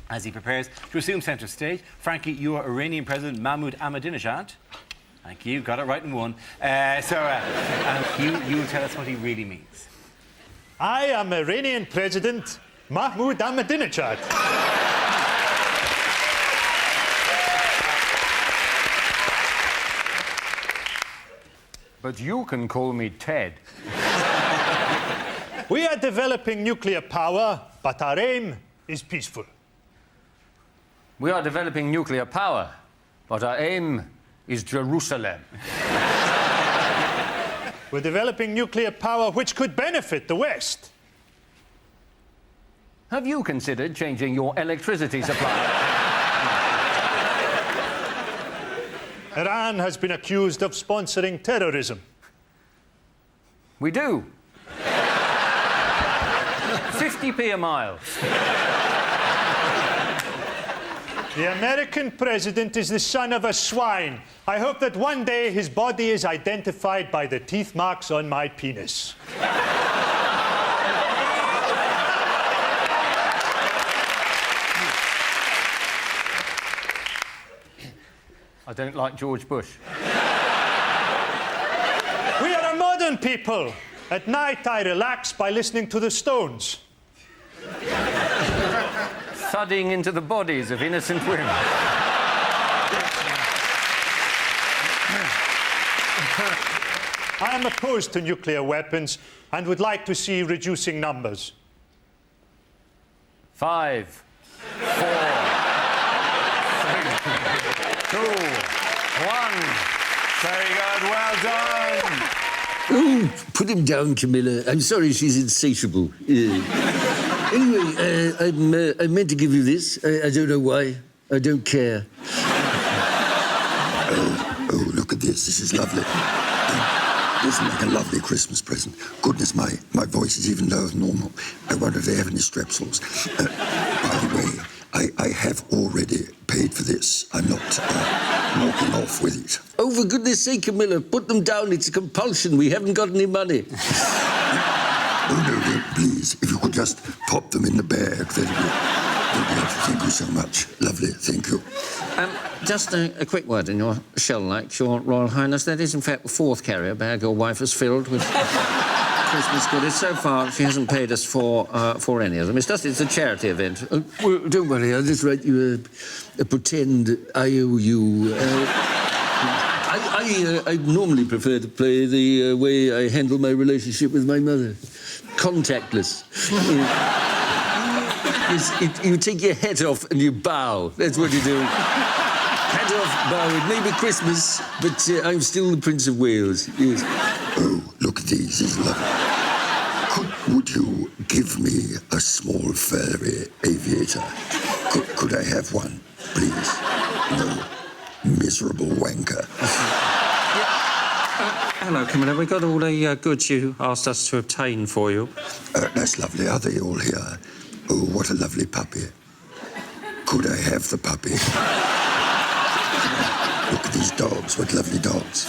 As he prepares to assume centre stage, Frankie, you are Iranian President Mahmoud Ahmadinejad. Thank you, got it right in one. Hugh, you will tell us what he really means. I am Iranian President Mahmoud Ahmadinejad. But you can call me Ted. We are developing nuclear power, but our aim is peaceful. We are developing nuclear power, but our aim is Jerusalem. We're developing nuclear power which could benefit the West. Have you considered changing your electricity supply? Iran has been accused of sponsoring terrorism. We do. 50p a mile. The American president is the son of a swine. I hope that one day his body is identified by the teeth marks on my penis. I don't like George Bush. We are a modern people. At night, I relax by listening to the Stones. Thudding into the bodies of innocent women. I am opposed to nuclear weapons and would like to see reducing numbers. 5, 4, 3, 2, 1. Very good, well done. Oh, put him down, Camilla. I'm sorry she's insatiable. Anyway, I meant to give you this. I don't know why. I don't care. Oh, look at this. This is lovely. This is like a lovely Christmas present. Goodness, my voice is even lower than normal. I wonder if they have any strepsils. By the way, I have already paid for this. I'm not walking off with it. Oh, for goodness sake, Camilla, put them down. It's a compulsion. We haven't got any money. Oh, no, please, if you could just pop them in the bag, that'd be thank you so much. Lovely, thank you. Just a quick word in your shell light, Your Royal Highness. That is, in fact, the 4th carrier bag your wife has filled with Christmas goodies. So far, she hasn't paid us for any of them. It's a charity event. Well, don't worry, I'll just write you a pretend IOU. I normally prefer to play the way I handle my relationship with my mother. Contactless. You take your hat off and you bow. That's what you do. Hat off, bow. It may be Christmas, but I'm still the Prince of Wales. Yes. Oh, look at these. This is lovely. Would you give me a small furry aviator? Could I have one, please? No, miserable wanker. Hello, Camilla. We got all the goods you asked us to obtain for you. That's lovely. Are they all here? Oh, what a lovely puppy. Could I have the puppy? Look at these dogs. What lovely dogs.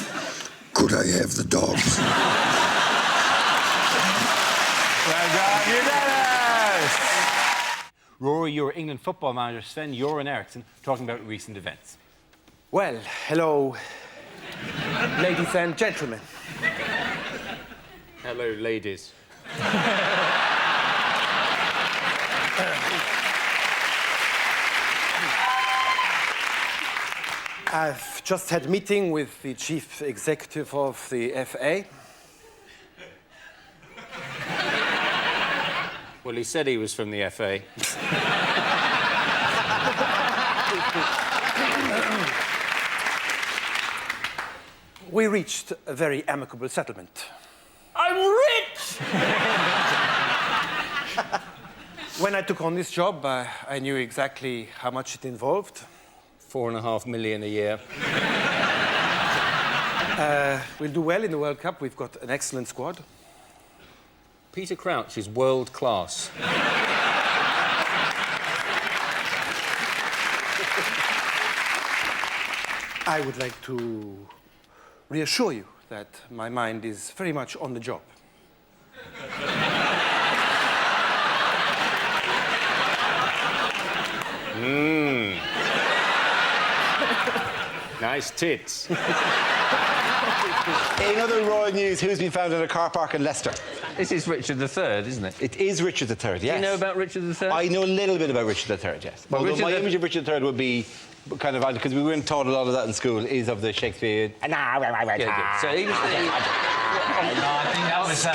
Could I have the dogs? Well done, Hugh Dennis. Rory, you're England football manager Sven Göran Eriksson talking about recent events. Well, hello, ladies and gentlemen. Hello, ladies. I've just had a meeting with the chief executive of the FA. Well, he said he was from the FA. We reached a very amicable settlement. I'm rich! When I took on this job, I knew exactly how much it involved. $4.5 million a year. We'll do well in the World Cup. We've got an excellent squad. Peter Crouch is world class. I would like to reassure you that my mind is very much on the job. nice tits. In other royal news, who's been found in a car park in Leicester? This is Richard III, isn't it? It is Richard III, yes. Do you know about Richard III? I know a little bit about Richard III, yes. Well, Although Richard my the- image of Richard III would be kind of odd, because we weren't taught a lot of that in school, is of the Shakespeare... Yeah, good. So he was I think that was...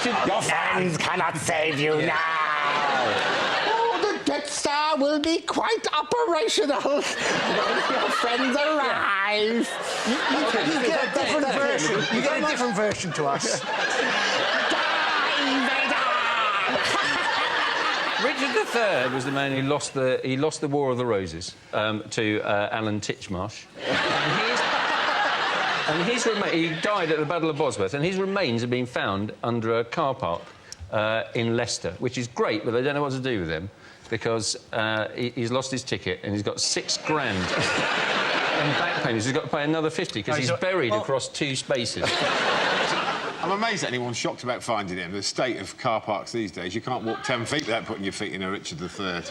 Richard... Your friends cannot save you now! Oh, the Death Star will be quite operational once your friends arrive. You get a different version. You get a different version to us. Richard III was the man who lost the War of the Roses to Alan Titchmarsh. He died at the Battle of Bosworth, and his remains have been found under a car park in Leicester, which is great, but they don't know what to do with him because he's lost his ticket and he's got £6,000 in back payments. He's got to pay another 50 because he's buried across 2 spaces. I'm amazed that anyone's shocked about finding him. The state of car parks these days, you can't walk 10 feet without putting your feet in a Richard III. It's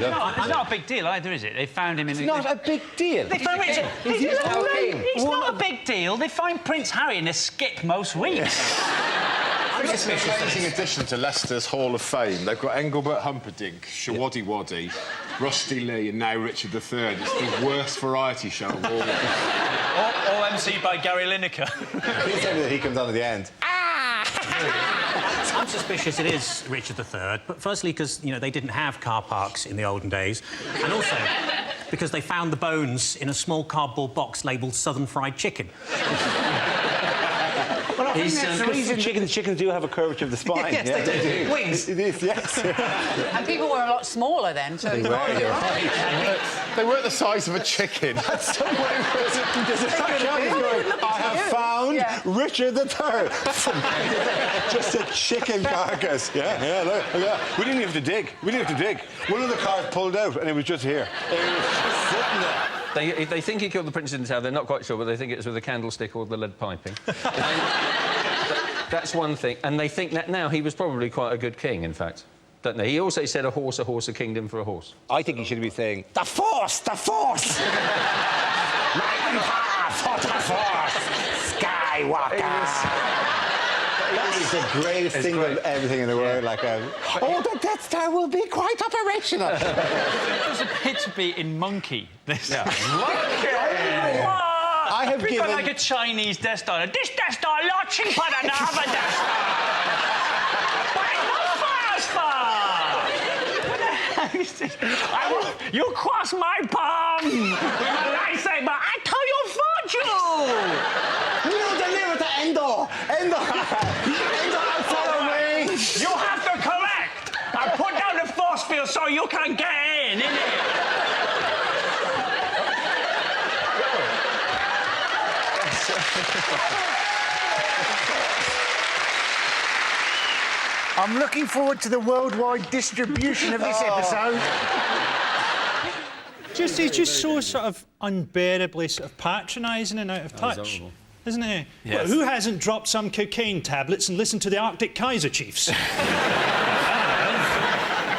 not a big deal either, is it? They found him in... It's not a big deal. They found Richard... It's not a big deal. They find Prince Harry in a skip most weeks. It's an amazing addition to Leicester's Hall of Fame. They've got Engelbert Humperdinck, Shawaddy Waddy, Rusty Lee, and now Richard III. It's the worst variety show of all. All emceed by Gary Lineker. Please tell me that he comes on at the end. I'm suspicious it is Richard III, but firstly because, you know, they didn't have car parks in the olden days, and also because they found the bones in a small cardboard box labelled Southern Fried Chicken. Well, I think that's the reason chickens do have a curvature of the spine. Yes, they do. Wings. It is, yes. And people were a lot smaller then, so... They were. They weren't the size of a chicken. That's so weird. I have found Richard III. Just a chicken carcass. Yeah, look. We didn't have to dig. One of the cars pulled out and it was just here. It was just sitting there. They think he killed the Princess in the Tower. They're not quite sure, but they think it was with a candlestick or the lead piping. That's one thing. And they think that now he was probably quite a good king, in fact. Don't they? He also said a horse, a kingdom for a horse. I think he should be saying, the Force! My empire for the Force! Skywalker! That is the greatest thing of everything in the world. Like, oh, the Death Star will be quite operational. There's a pit to be in Monkey. This. Yeah. I have given... like a Chinese Death Star. This Death Star a lot cheaper than the other Death Star. But it's not faster. You cross my palm with a lightsaber. I tell you fortune. You deliver to Endor outside of range. You have to collect. I put down the force field so you can get in, innit? I'm looking forward to the worldwide distribution of this episode. He's just so sort of unbearably sort of patronising and out of touch, isn't he? Yes. Well, who hasn't dropped some cocaine tablets and listened to the Arctic Kaiser Chiefs? I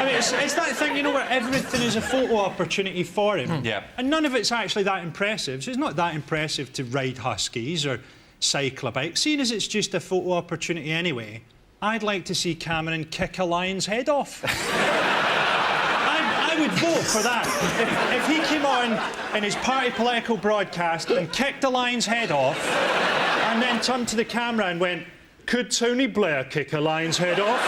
mean, it's that thing, you know, where everything is a photo opportunity for him. Yeah. And none of it's actually that impressive. So it's not that impressive to ride huskies or cycle a bike. Seeing as it's just a photo opportunity anyway, I'd like to see Cameron kick a lion's head off. I would vote for that. If he came on in his party political broadcast and kicked a lion's head off and then turned to the camera and went, could Tony Blair kick a lion's head off?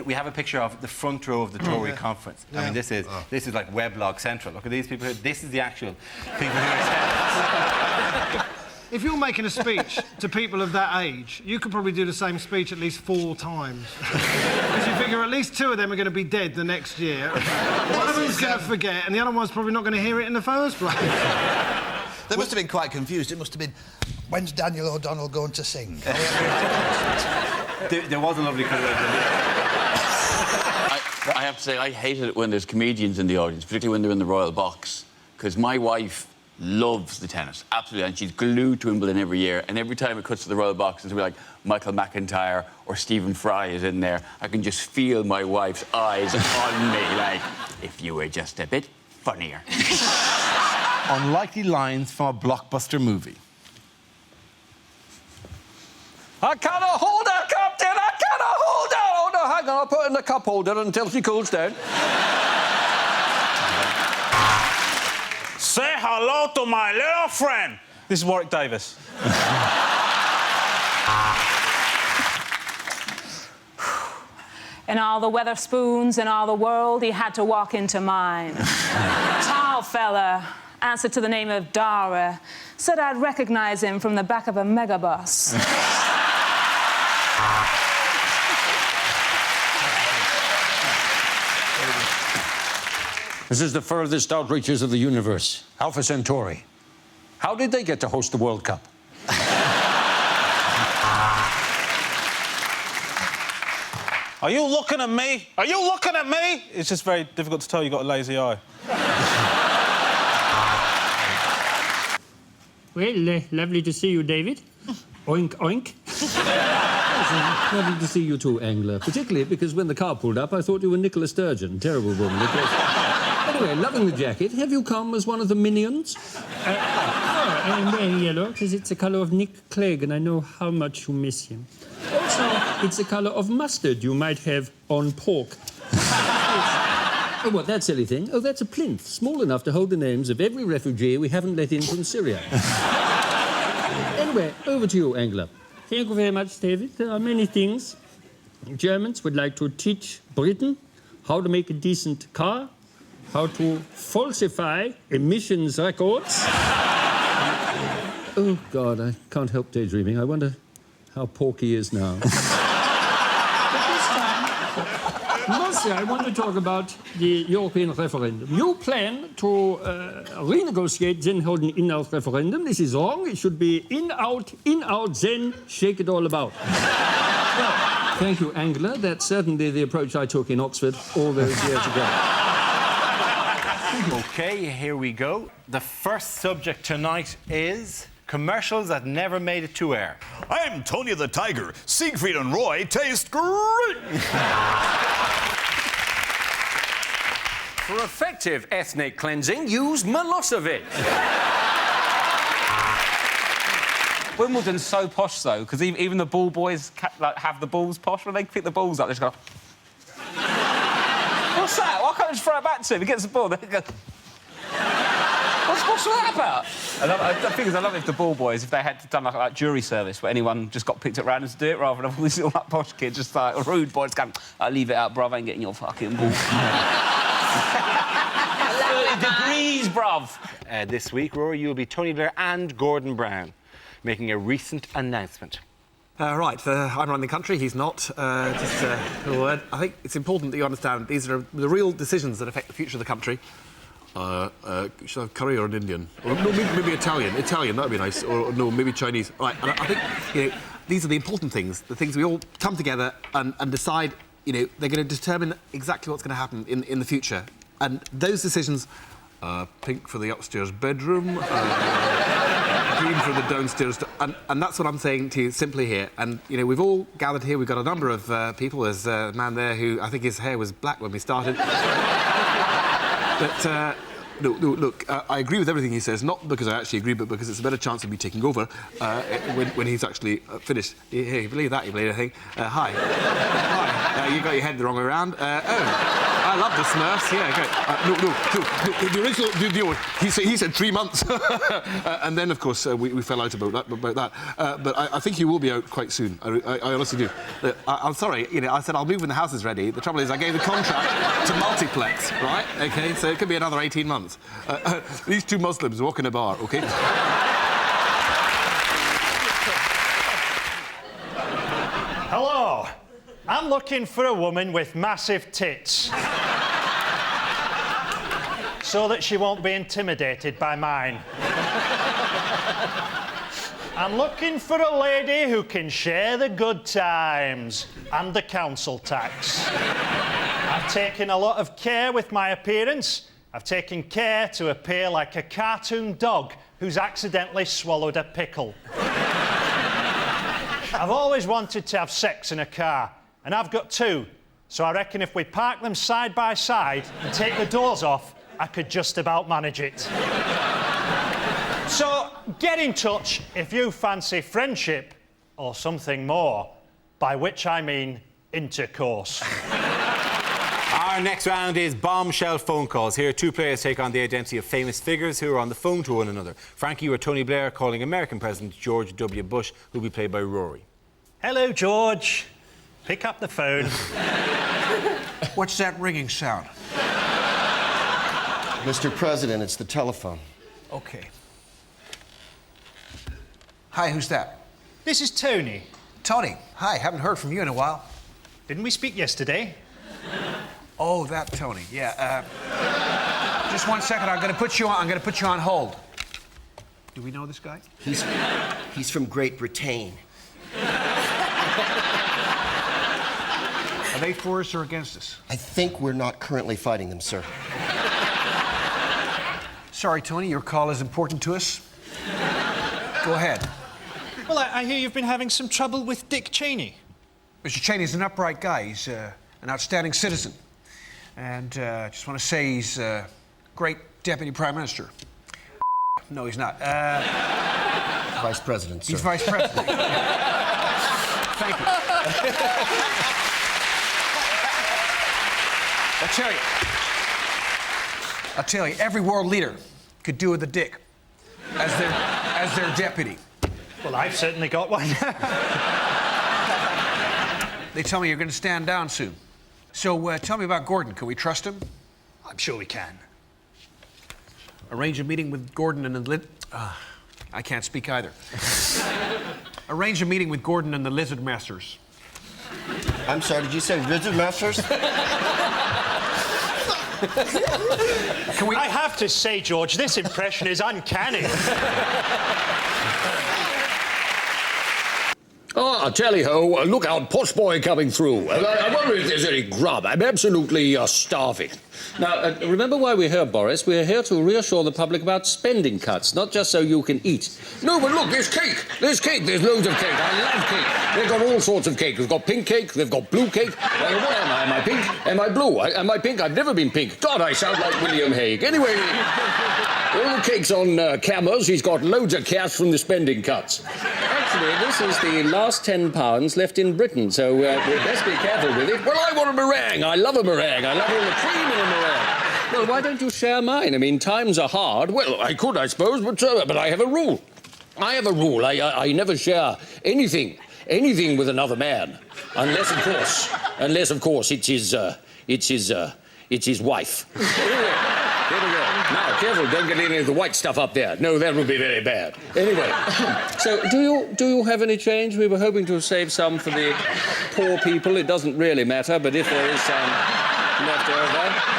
We have a picture of the front row of the Tory conference. I mean, this is like Weblog Central. Look at these people here. This is the actual people who are... If you're making a speech to people of that age, you could probably do the same speech at least 4 times. Because you figure at least 2 of them are going to be dead the next year. One of them's going to forget, and the other one's probably not going to hear it in the first place. They must have been quite confused. It must have been, when's Daniel O'Donnell going to sing? There was a lovely kind of... I have to say, I hated it when there's comedians in the audience, particularly when they're in the royal box, because my wife loves the tennis, absolutely, and she's glued to Wimbledon every year. And every time it cuts to the royal boxes, we're like Michael McIntyre or Stephen Fry is in there. I can just feel my wife's eyes on me, like, if you were just a bit funnier. Unlikely lines from a blockbuster movie. I cannot hold her, Captain! I cannot hold her! Oh, no, hang on, I'll put her in the cup holder until she cools down. Say hello to my little friend. This is Warwick Davis. In all the Weatherspoons in all the world, he had to walk into mine. Tall fella, answered to the name of Dara, said I'd recognize him from the back of a megabus. This is the furthest outreaches of the universe, Alpha Centauri. How did they get to host the World Cup? Are you looking at me? Are you looking at me? It's just very difficult to tell you've got a lazy eye. Well, lovely to see you, David. Oink, oink. Lovely to see you too, Angler. Particularly because when the car pulled up, I thought you were Nicola Sturgeon. Terrible woman. Anyway, loving the jacket. Have you come as one of the minions? I'm wearing yellow because it's the colour of Nick Clegg and I know how much you miss him. Also, it's the colour of mustard you might have on pork. Oh, what, that silly thing? Oh, that's a plinth, small enough to hold the names of every refugee we haven't let in from Syria. Anyway, over to you, Angler. Thank you very much, David. There are many things. Germans would like to teach Britain how to make a decent car, how to falsify emissions records. Oh, God, I can't help daydreaming. I wonder how Porky is now. But this time, mostly I want to talk about the European referendum. You plan to renegotiate, then hold an in-out referendum. This is wrong. It should be in-out, then shake it all about. Well, thank you, Angler. That's certainly the approach I took in Oxford all those years ago. OK, here we go. The first subject tonight is commercials that never made it to air. I'm Tony the Tiger. Siegfried and Roy taste great. For effective ethnic cleansing, use Milosevic. Wimbledon's so posh, though, because even the ball boys have the balls posh. When they pick the balls up, they just go... What's that? Why can't I just throw it back to him? He gets the ball, they go... What's that about? The thing is, I love if the ball boys, if they had done like jury service where anyone just got picked at random to do it, rather than all these little posh kids just like rude boys going, "I leave it out, bruv, I ain't getting your fucking ball." 30 degrees, bruv. This week, Rory, you'll be Tony Blair and Gordon Brown making a recent announcement. Right, I'm running the country, he's not. Just a little word. I think it's important that you understand these are the real decisions that affect the future of the country. Should I have curry or an Indian? Or no, maybe Italian. Italian, that'd be nice. Or no, maybe Chinese. Right, and I think, these are the important things, the things we all come together and decide, they're going to determine exactly what's going to happen in the future. And those decisions, pink for the upstairs bedroom, green for the downstairs... And that's what I'm saying to you simply here. And, we've all gathered here, we've got a number of people. There's a man there who, I think his hair was black when we started. But, no, look, I agree with everything he says, not because I actually agree, but because it's a better chance of me taking over when he's actually finished. Hey, you believe that? You believe anything? Hi. Hi. You got your head the wrong way around. I love the Smurfs. Yeah, okay. No. The original deal, he said 3 months. And then, of course, we fell out about that. But I think he will be out quite soon. I honestly do. I'm sorry, I said I'll move when the house is ready. The trouble is I gave the contract to Multiplex, right? OK, so it could be another 18 months. These two Muslims walk in a bar, OK? Hello. I'm looking for a woman with massive tits. So that she won't be intimidated by mine. I'm looking for a lady who can share the good times and the council tax. I've taken a lot of care with my appearance, I've taken care to appear like a cartoon dog who's accidentally swallowed a pickle. I've always wanted to have sex in a car, and I've got two, so I reckon if we park them side by side and take the doors off, I could just about manage it. So get in touch if you fancy friendship or something more, by which I mean intercourse. Our next round is Bombshell phone calls. Here, two players take on the identity of famous figures who are on the phone to one another. Frankie or Tony Blair calling American President George W. Bush, who'll be played by Rory. Hello, George. Pick up the phone. What's that ringing sound? Mr. President, it's the telephone. Okay. Hi, who's that? This is Tony. Tony, hi, haven't heard from you in a while. Didn't we speak yesterday? Oh, that Tony, yeah. Just 1 second, I'm gonna put you on hold. Do we know this guy? He's from Great Britain. Are they for us or against us? I think we're not currently fighting them, sir. Sorry, Tony, your call is important to us. Go ahead. Well, I hear you've been having some trouble with Dick Cheney. Mr. Cheney's an upright guy. He's an outstanding citizen. And just want to say he's a great deputy prime minister. No, he's not. Vice president, sir. He's vice president. Thank you. I'll tell you, every world leader could do with a dick as their deputy. Well, I've certainly got one. They tell me you're going to stand down soon. So tell me about Gordon. Can we trust him? I'm sure we can. Arrange a meeting with Gordon and the I can't speak either. Arrange a meeting with Gordon and the Lizard Masters. I'm sorry, did you say Lizard Masters? I have to say, George, this impression is uncanny. Ah, tally-ho, look out, posh boy coming through. I wonder if there's any grub. I'm absolutely starving. Now, remember why we're here, Boris? We're here to reassure the public about spending cuts, not just so you can eat. No, but look, there's cake. There's cake. There's loads of cake. I love cake. They've got all sorts of cake. They've got pink cake. They've got blue cake. What am I? Am I pink? Am I blue? Am I pink? I've never been pink. God, I sound like William Hague. Anyway, all the cake's on cameras. He's got loads of cash from the spending cuts. Actually, this is the last £10 left in Britain, so we'd best be careful with it. Well, I want a meringue. I love a meringue. I love all the cream in a meringue. Well, why don't you share mine? I mean, times are hard. Well, I could, I suppose, but I have a rule. I have a rule. I never share anything with another man, unless, of course, it's his wife. Here we go. Now, careful, don't get any of the white stuff up there. No, that would be very bad. Anyway. So, do you have any change? We were hoping to save some for the poor people. It doesn't really matter, but if there is some left over...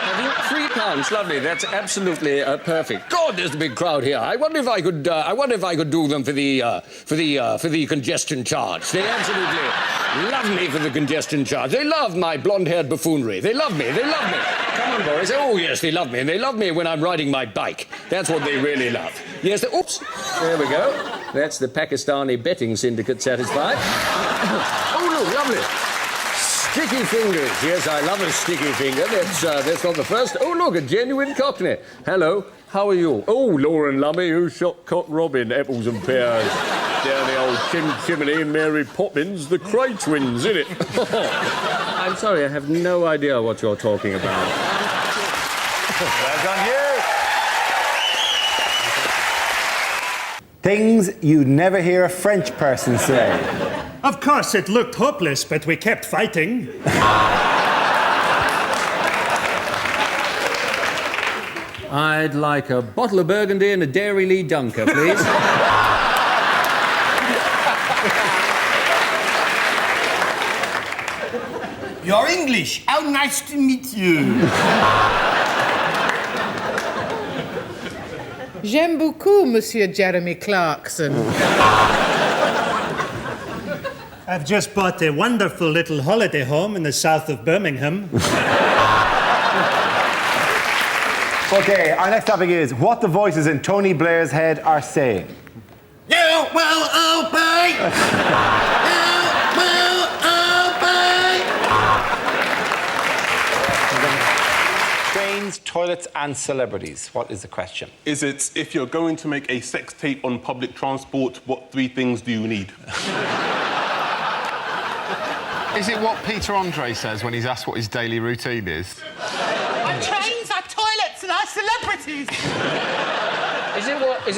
£3, lovely. That's absolutely perfect. God, there's a big crowd here. I wonder if I could do them for the congestion charge. They absolutely love me for the congestion charge. They love my blonde-haired buffoonery. They love me. Come on, Boris. Oh, yes, they love me. And they love me when I'm riding my bike. That's what they really love. Yes, oops. There we go. That's the Pakistani betting syndicate satisfied. Oh, look, lovely. Sticky fingers. Yes, I love a sticky finger. That's not the first. Oh, look, a genuine Cockney. Hello, how are you? Oh, Lauren Lummy, who shot Cock Robin, apples and pears. Down the old chimney, Mary Poppins, the Cray twins, innit? I'm sorry, I have no idea what you're talking about. Well done, you. Things you'd never hear a French person say. Of course, it looked hopeless, but we kept fighting. I'd like a bottle of Burgundy and a Dairy Lee Dunker, please. You're English. How nice to meet you. J'aime beaucoup, Monsieur Jeremy Clarkson. I've just bought a wonderful little holiday home in the south of Birmingham. OK, our next topic is what the voices in Tony Blair's head are saying. You will obey! You will obey! Trains, toilets and celebrities. What is the question? Is it, if you're going to make a sex tape on public transport, what 3 things do you need? Is it what Peter Andre says when he's asked what his daily routine is? Our trains, our toilets and our celebrities! Is it what... Is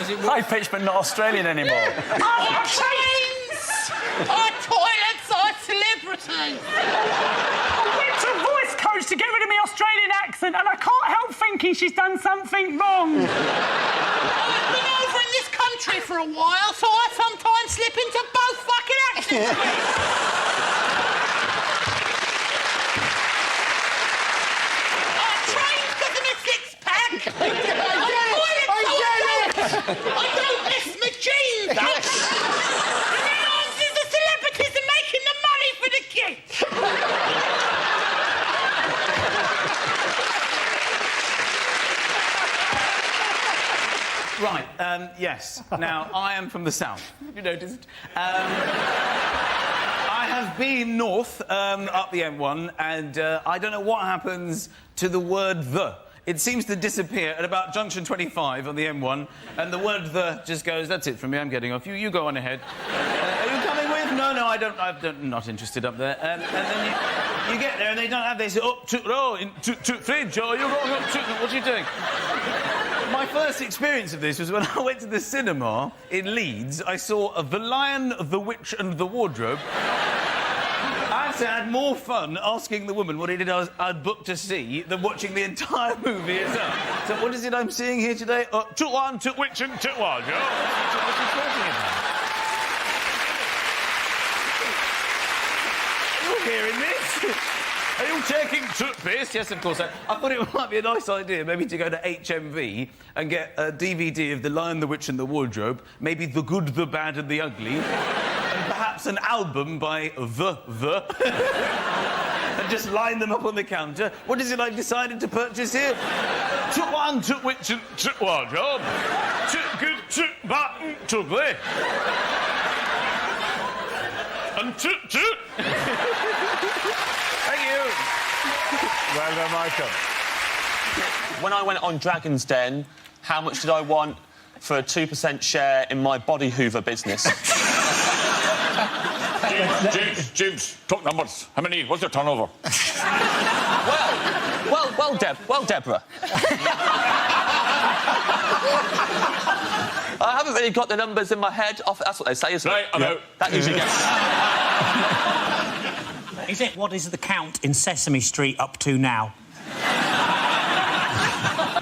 it high pitched but not Australian anymore? Our trains, our toilets, our celebrities! I went to a voice coach to get rid of my Australian accent and I can't help thinking she's done something wrong. I've been over in this country for a while, so I sometimes slip into both fucking accents. Our trains got them a six-pack. I don't miss my jeans. The answer is the celebrities are making the money for the kids. Right, yes. Now, I am from the south. Have you noticed? I have been north, up the M1, and I don't know what happens to the word the. It seems to disappear at about junction 25 on the M1, and the word the just goes, that's it from me, I'm getting off. You go on ahead. Are you coming with? No, I'm not interested up there. And then you get there and they don't have, they say, to fridge, or you're going up to, what are you doing? My first experience of this was when I went to the cinema in Leeds. I saw The Lion, the Witch and the Wardrobe. I had more fun asking the woman what it is I'd booked to see than watching the entire movie itself. So what is it I'm seeing here today? Took one, took witch and took wardrobe. What's she talking about? You're hearing this? Are you taking toothpaste? Yes, of course. I thought it might be a nice idea maybe to go to HMV and get a DVD of The Lion, the Witch and the Wardrobe, maybe The Good, the Bad and the Ugly, and perhaps an album by The, and just line them up on the counter. What is it I've decided to purchase here? Took one, took witch and took wardrobe. Took good, took bad and took ugly. And took. Thank you. Well done, Michael. When I went on Dragon's Den, how much did I want for a 2% share in my body hoover business? James, talk numbers. How many? What's your turnover? Well, Deborah. I haven't really got the numbers in my head. That's what they say, isn't it? Right, I'm out. That usually gets... Is it what is the count in Sesame Street up to now?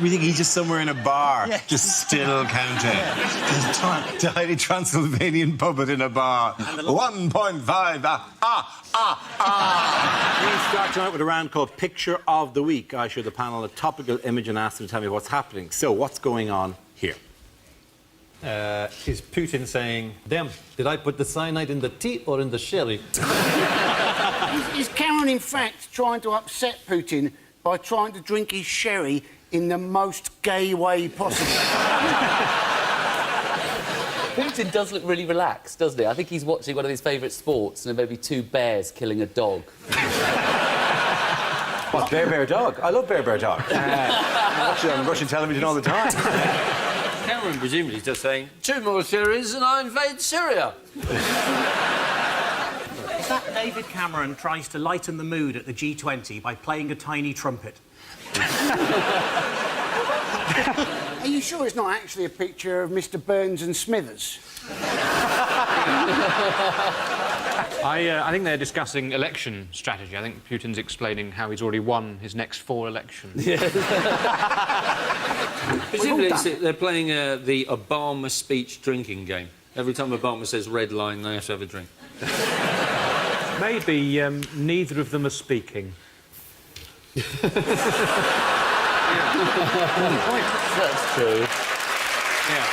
We think he's just somewhere in a bar, just still counting. Tiny Transylvanian puppet in a bar. 1.5. We start tonight with a round called Picture of the Week. I show the panel a topical image and ask them to tell me what's happening. So, what's going on here? Is Putin saying, damn, did I put the cyanide in the tea or in the sherry? Is Cameron, in fact, trying to upset Putin by trying to drink his sherry in the most gay way possible? Putin does look really relaxed, doesn't he? I think he's watching one of his favourite sports and there may be 2 bears killing a dog. What, Bear Dog? I love Bear Dog. I watch it on Russian television all the time. Cameron presumably is just saying, 2 more series and I invade Syria. Is that David Cameron tries to lighten the mood at the G20 by playing a tiny trumpet? Are you sure it's not actually a picture of Mr. Burns and Smithers? I think they're discussing election strategy. I think Putin's explaining how he's already won his next 4 elections. Presumably they're playing the Obama speech drinking game. Every time Obama says red line, they have to have a drink. Maybe neither of them are speaking. That's true. Yeah.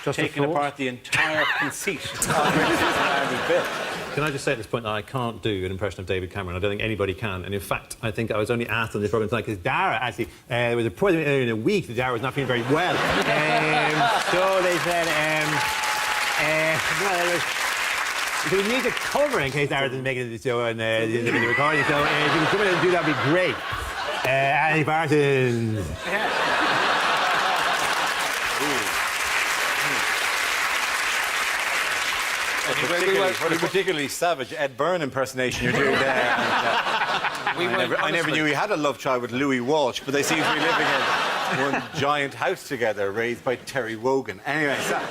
Just a taking thought. apart the entire conceit of British Army Bill. Can I just say at this point that I can't do an impression of David Cameron? I don't think anybody can. And in fact, I think I was only asked on this program tonight because Dara actually was a point earlier in the week that Dara was not feeling very well. So they said, so we need to cover in case Dara doesn't make it to the show and the recording. So if you can come in and do that, would be great. Andy Parsons. What a particularly savage Ed Byrne impersonation you're doing there. I never knew he had a love child with Louis Walsh, but they seem to be living in one giant house together, raised by Terry Wogan. Anyway, so